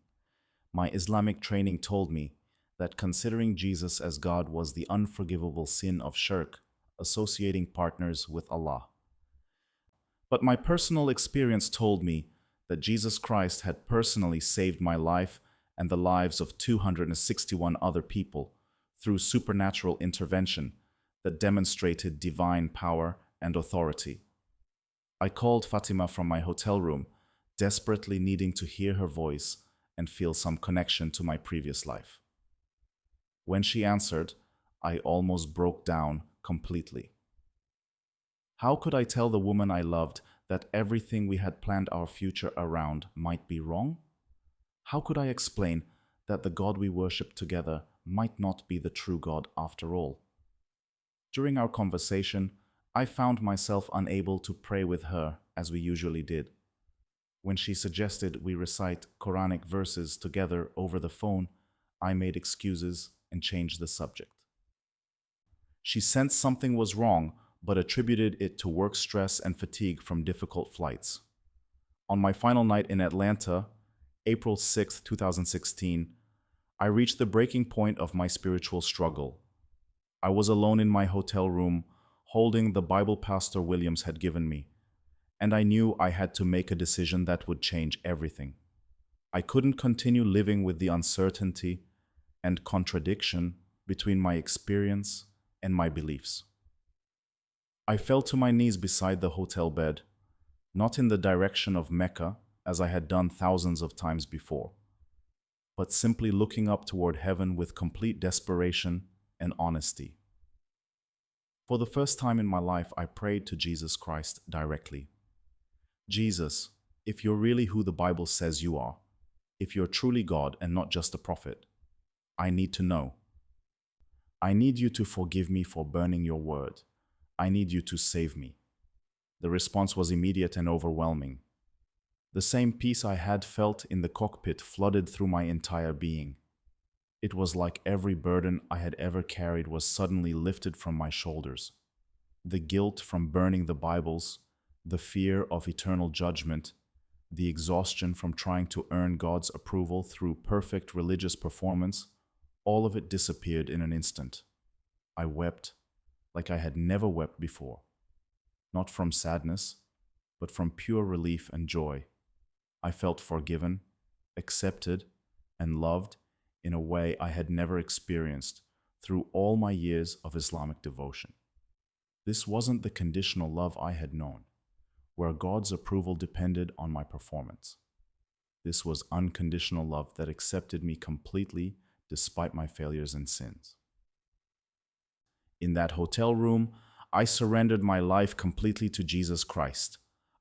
My Islamic training told me that considering Jesus as God was the unforgivable sin of shirk, associating partners with Allah. But my personal experience told me that Jesus Christ had personally saved my life and the lives of 261 other people through supernatural intervention that demonstrated divine power and authority. I called Fatima from my hotel room, desperately needing to hear her voice and feel some connection to my previous life. When she answered, I almost broke down completely. How could I tell the woman I loved that everything we had planned our future around might be wrong? How could I explain that the God we worship together might not be the true God after all? During our conversation, I found myself unable to pray with her as we usually did. When she suggested we recite Quranic verses together over the phone, I made excuses and changed the subject. She sensed something was wrong, but attributed it to work stress and fatigue from difficult flights. On my final night in Atlanta, April 6, 2016, I reached the breaking point of my spiritual struggle. I was alone in my hotel room, holding the Bible Pastor Williams had given me, and I knew I had to make a decision that would change everything. I couldn't continue living with the uncertainty and contradiction between my experience and my beliefs. I fell to my knees beside the hotel bed, not in the direction of Mecca, as I had done thousands of times before, but simply looking up toward heaven with complete desperation and honesty. For the first time in my life, I prayed to Jesus Christ directly. Jesus, if you're really who the Bible says you are, if you're truly God and not just a prophet, I need to know. I need you to forgive me for burning your word. I need you to save me. The response was immediate and overwhelming. The same peace I had felt in the cockpit flooded through my entire being. It was like every burden I had ever carried was suddenly lifted from my shoulders. The guilt from burning the Bibles, the fear of eternal judgment, the exhaustion from trying to earn God's approval through perfect religious performance, all of it disappeared in an instant. I wept like I had never wept before, not from sadness, but from pure relief and joy. I felt forgiven, accepted, and loved in a way I had never experienced through all my years of Islamic devotion. This wasn't the conditional love I had known, where God's approval depended on my performance. This was unconditional love that accepted me completely despite my failures and sins. In that hotel room, I surrendered my life completely to Jesus Christ.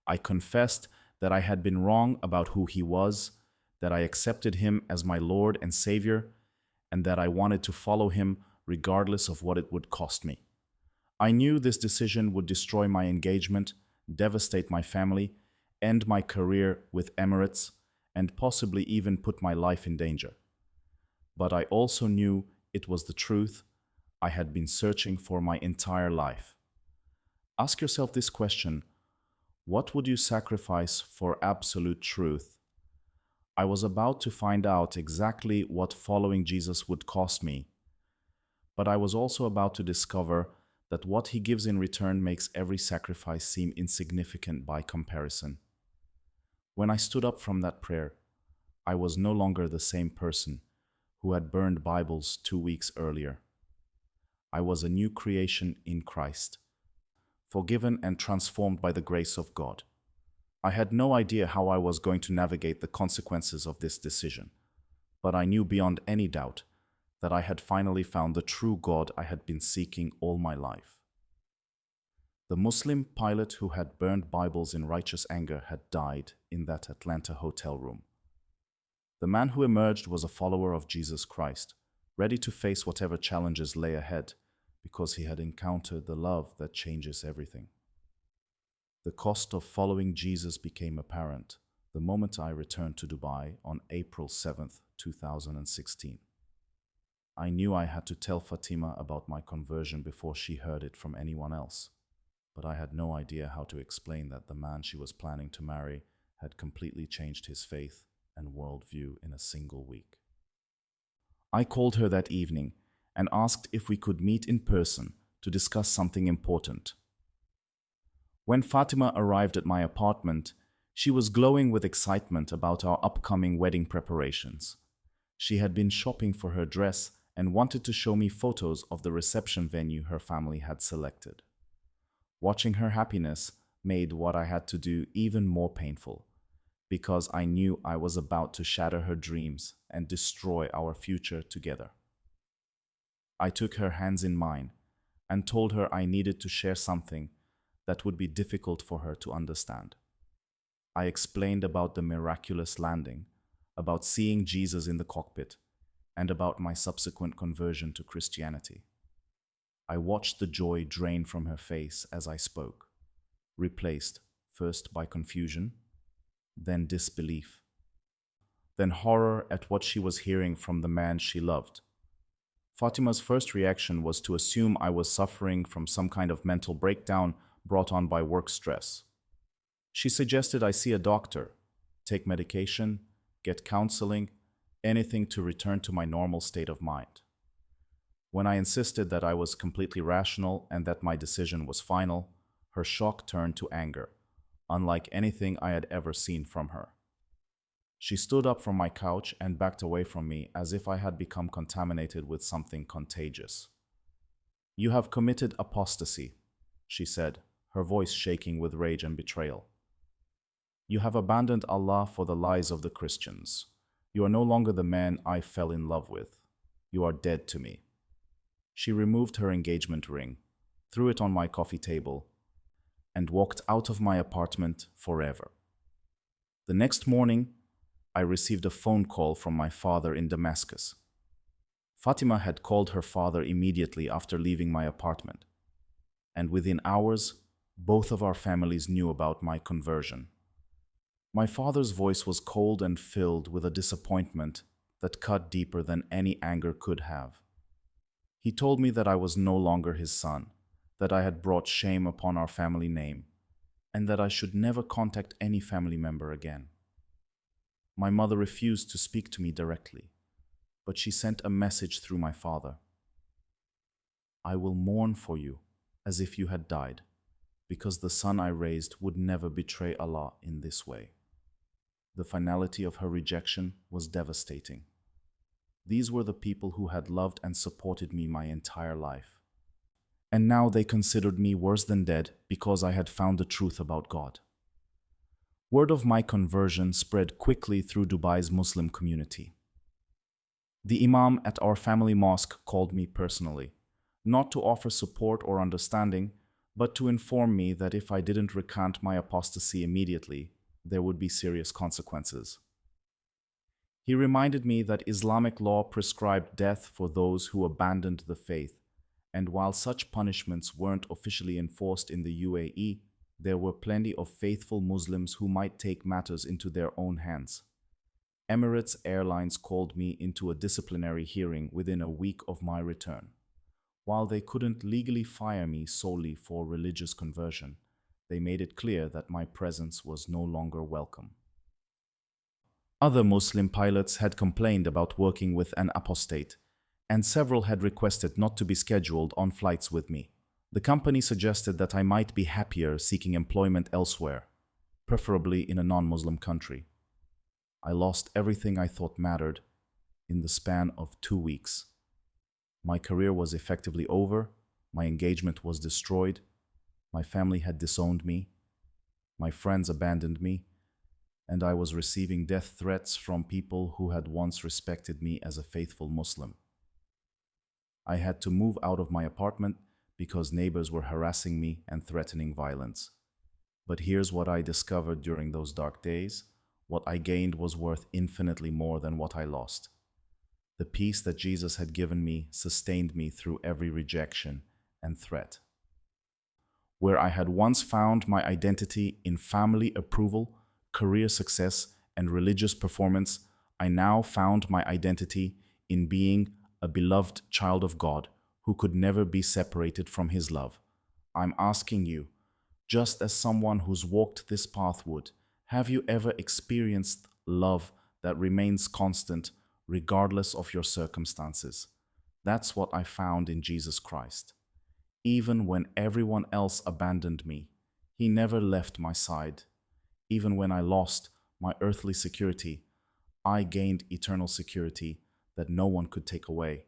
I confessed that I had been wrong about who He was, that I accepted Him as my Lord and Savior, and that I wanted to follow Him regardless of what it would cost me. I knew this decision would destroy my engagement, devastate my family, end my career with Emirates, and possibly even put my life in danger. But I also knew it was the truth I had been searching for my entire life. Ask yourself this question: what would you sacrifice for absolute truth? I was about to find out exactly what following Jesus would cost me, but I was also about to discover that what He gives in return makes every sacrifice seem insignificant by comparison. When I stood up from that prayer, I was no longer the same person who had burned Bibles 2 weeks earlier. I was a new creation in Christ, forgiven and transformed by the grace of God. I had no idea how I was going to navigate the consequences of this decision, but I knew beyond any doubt that I had finally found the true God I had been seeking all my life. The Muslim pilot who had burned Bibles in righteous anger had died in that Atlanta hotel room. The man who emerged was a follower of Jesus Christ, ready to face whatever challenges lay ahead, because he had encountered the love that changes everything. The cost of following Jesus became apparent the moment I returned to Dubai on April 7th, 2016. I knew I had to tell Fatima about my conversion before she heard it from anyone else, but I had no idea how to explain that the man she was planning to marry had completely changed his faith and worldview in a single week. I called her that evening and asked if we could meet in person to discuss something important. When Fatima arrived at my apartment, she was glowing with excitement about our upcoming wedding preparations. She had been shopping for her dress and wanted to show me photos of the reception venue her family had selected. Watching her happiness made what I had to do even more painful, because I knew I was about to shatter her dreams and destroy our future together. I took her hands in mine and told her I needed to share something that would be difficult for her to understand. I explained about the miraculous landing, about seeing Jesus in the cockpit, and about my subsequent conversion to Christianity. I watched the joy drain from her face as I spoke, replaced first by confusion, then disbelief, then horror at what she was hearing from the man she loved. Fatima's first reaction was to assume I was suffering from some kind of mental breakdown brought on by work stress. She suggested I see a doctor, take medication, get counseling, anything to return to my normal state of mind. When I insisted that I was completely rational and that my decision was final, her shock turned to anger, unlike anything I had ever seen from her. She stood up from my couch and backed away from me as if I had become contaminated with something contagious. "You have committed apostasy," she said, her voice shaking with rage and betrayal. "You have abandoned Allah for the lies of the Christians. You are no longer the man I fell in love with. You are dead to me." She removed her engagement ring, threw it on my coffee table, and walked out of my apartment forever. The next morning, I received a phone call from my father in Damascus. Fatima had called her father immediately after leaving my apartment. and within hours, both of our families knew about my conversion. My father's voice was cold and filled with a disappointment that cut deeper than any anger could have. He told me that I was no longer his son, that I had brought shame upon our family name, and that I should never contact any family member again. My mother refused to speak to me directly, but she sent a message through my father. I will mourn for you as if you had died, because the son I raised would never betray Allah in this way. The finality of her rejection was devastating. These were the people who had loved and supported me my entire life. And now they considered me worse than dead because I had found the truth about God. Word of my conversion spread quickly through Dubai's Muslim community. The imam at our family mosque called me personally, not to offer support or understanding, but to inform me that if I didn't recant my apostasy immediately, there would be serious consequences. He reminded me that Islamic law prescribed death for those who abandoned the faith, and while such punishments weren't officially enforced in the UAE, there were plenty of faithful Muslims who might take matters into their own hands. Emirates Airlines called me into a disciplinary hearing within a week of my return. While they couldn't legally fire me solely for religious conversion, they made it clear that my presence was no longer welcome. Other Muslim pilots had complained about working with an apostate, and several had requested not to be scheduled on flights with me. The company suggested that I might be happier seeking employment elsewhere, preferably in a non-Muslim country. I lost everything I thought mattered in the span of 2 weeks. My career was effectively over, my engagement was destroyed, my family had disowned me, my friends abandoned me, and I was receiving death threats from people who had once respected me as a faithful Muslim. I had to move out of my apartment because neighbors were harassing me and threatening violence. But here's what I discovered during those dark days. What I gained was worth infinitely more than what I lost. The peace that Jesus had given me sustained me through every rejection and threat. Where I had once found my identity in family approval, career success, and religious performance, I now found my identity in being a beloved child of God who could never be separated from His love. I'm asking you, just as someone who's walked this path would, have you ever experienced love that remains constant regardless of your circumstances? That's what I found in Jesus Christ. Even when everyone else abandoned me, He never left my side. Even when I lost my earthly security, I gained eternal security that no one could take away.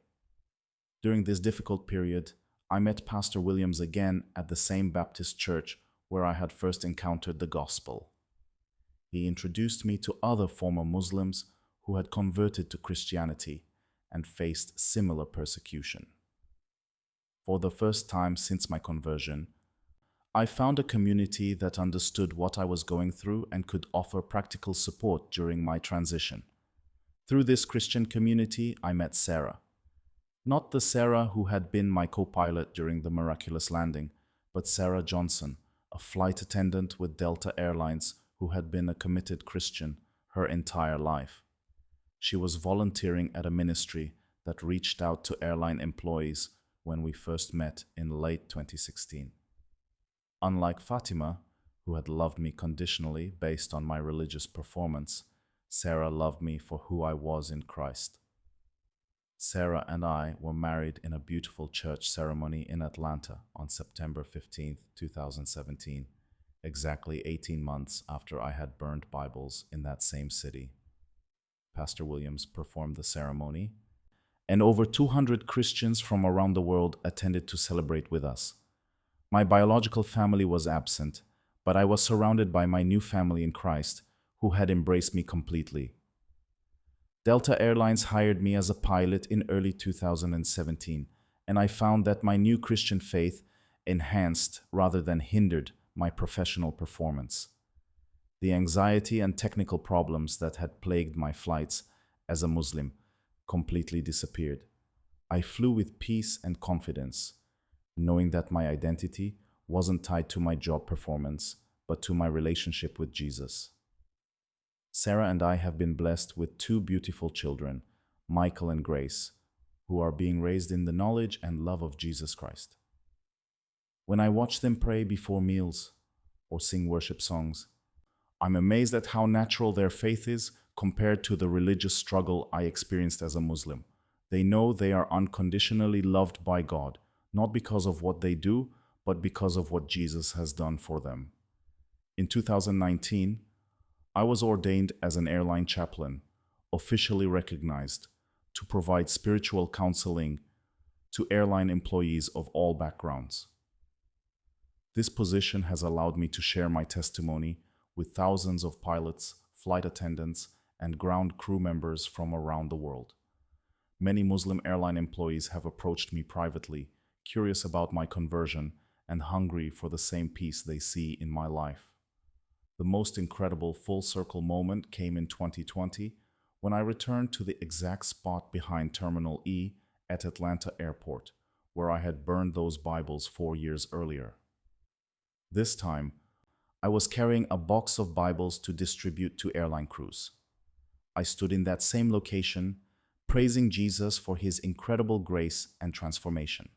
During this difficult period, I met Pastor Williams again at the same Baptist church where I had first encountered the gospel. He introduced me to other former Muslims who had converted to Christianity and faced similar persecution. For the first time since my conversion, I found a community that understood what I was going through and could offer practical support during my transition. Through this Christian community, I met Sarah. Not the Sarah who had been my co-pilot during the miraculous landing, but Sarah Johnson, a flight attendant with Delta Airlines who had been a committed Christian her entire life. She was volunteering at a ministry that reached out to airline employees when we first met in late 2016. Unlike Fatima, who had loved me conditionally based on my religious performance, Sarah loved me for who I was in Christ. Sarah and I were married in a beautiful church ceremony in Atlanta on September 15, 2017, exactly 18 months after I had burned Bibles in that same city. Pastor Williams performed the ceremony, and over 200 Christians from around the world attended to celebrate with us. My biological family was absent, but I was surrounded by my new family in Christ, who had embraced me completely. Delta Airlines hired me as a pilot in early 2017, and I found that my new Christian faith enhanced rather than hindered my professional performance. The anxiety and technical problems that had plagued my flights as a Muslim completely disappeared. I flew with peace and confidence, knowing that my identity wasn't tied to my job performance, but to my relationship with Jesus. Sarah and I have been blessed with two beautiful children, Michael and Grace, who are being raised in the knowledge and love of Jesus Christ. When I watch them pray before meals or sing worship songs, I'm amazed at how natural their faith is compared to the religious struggle I experienced as a Muslim. They know they are unconditionally loved by God, not because of what they do, but because of what Jesus has done for them. In 2019, I was ordained as an airline chaplain, officially recognized, to provide spiritual counseling to airline employees of all backgrounds. This position has allowed me to share my testimony with thousands of pilots, flight attendants, and ground crew members from around the world. Many Muslim airline employees have approached me privately, curious about my conversion and hungry for the same peace they see in my life. The most incredible full-circle moment came in 2020 when I returned to the exact spot behind Terminal E at Atlanta Airport, where I had burned those Bibles 4 years earlier. This time, I was carrying a box of Bibles to distribute to airline crews. I stood in that same location, praising Jesus for his incredible grace and transformation.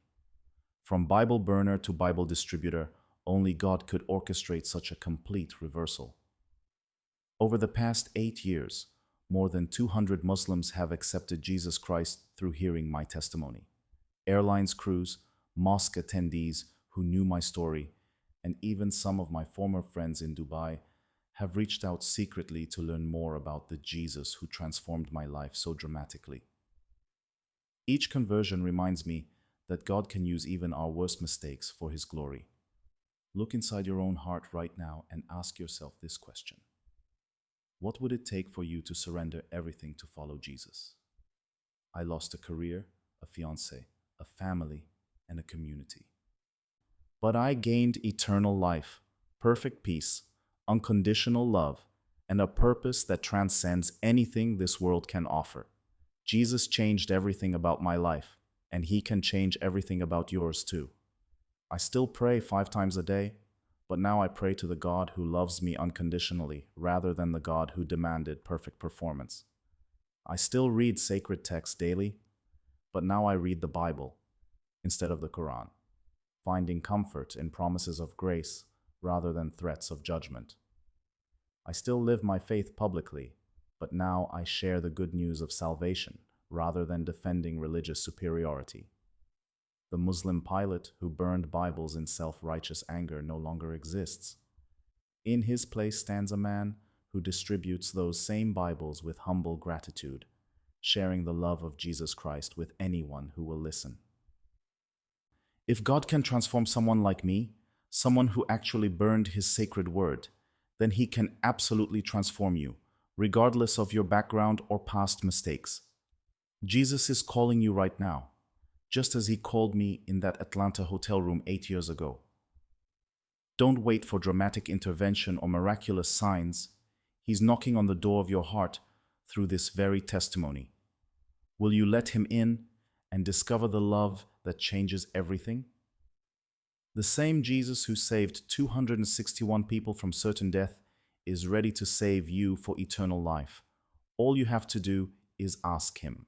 From Bible burner to Bible distributor, only God could orchestrate such a complete reversal. Over the past 8 years, more than 200 Muslims have accepted Jesus Christ through hearing my testimony. Airlines crews, mosque attendees who knew my story, and even some of my former friends in Dubai have reached out secretly to learn more about the Jesus who transformed my life so dramatically. Each conversion reminds me that God can use even our worst mistakes for his glory. Look inside your own heart right now and ask yourself this question. What would it take for you to surrender everything to follow Jesus? I lost a career, a fiancé, a family, and a community. But I gained eternal life, perfect peace, unconditional love, and a purpose that transcends anything this world can offer. Jesus changed everything about my life, and he can change everything about yours too. I still pray 5 times a day, but now I pray to the God who loves me unconditionally rather than the God who demanded perfect performance. I still read sacred texts daily, but now I read the Bible instead of the Quran, finding comfort in promises of grace rather than threats of judgment. I still live my faith publicly, but now I share the good news of salvation rather than defending religious superiority. The Muslim pilot who burned Bibles in self-righteous anger no longer exists. In his place stands a man who distributes those same Bibles with humble gratitude, sharing the love of Jesus Christ with anyone who will listen. If God can transform someone like me, someone who actually burned his sacred word, then he can absolutely transform you, regardless of your background or past mistakes. Jesus is calling you right now, just as he called me in that Atlanta hotel room 8 years ago. Don't wait for dramatic intervention or miraculous signs. He's knocking on the door of your heart through this very testimony. Will you let him in and discover the love that changes everything? The same Jesus who saved 261 people from certain death is ready to save you for eternal life. All you have to do is ask him.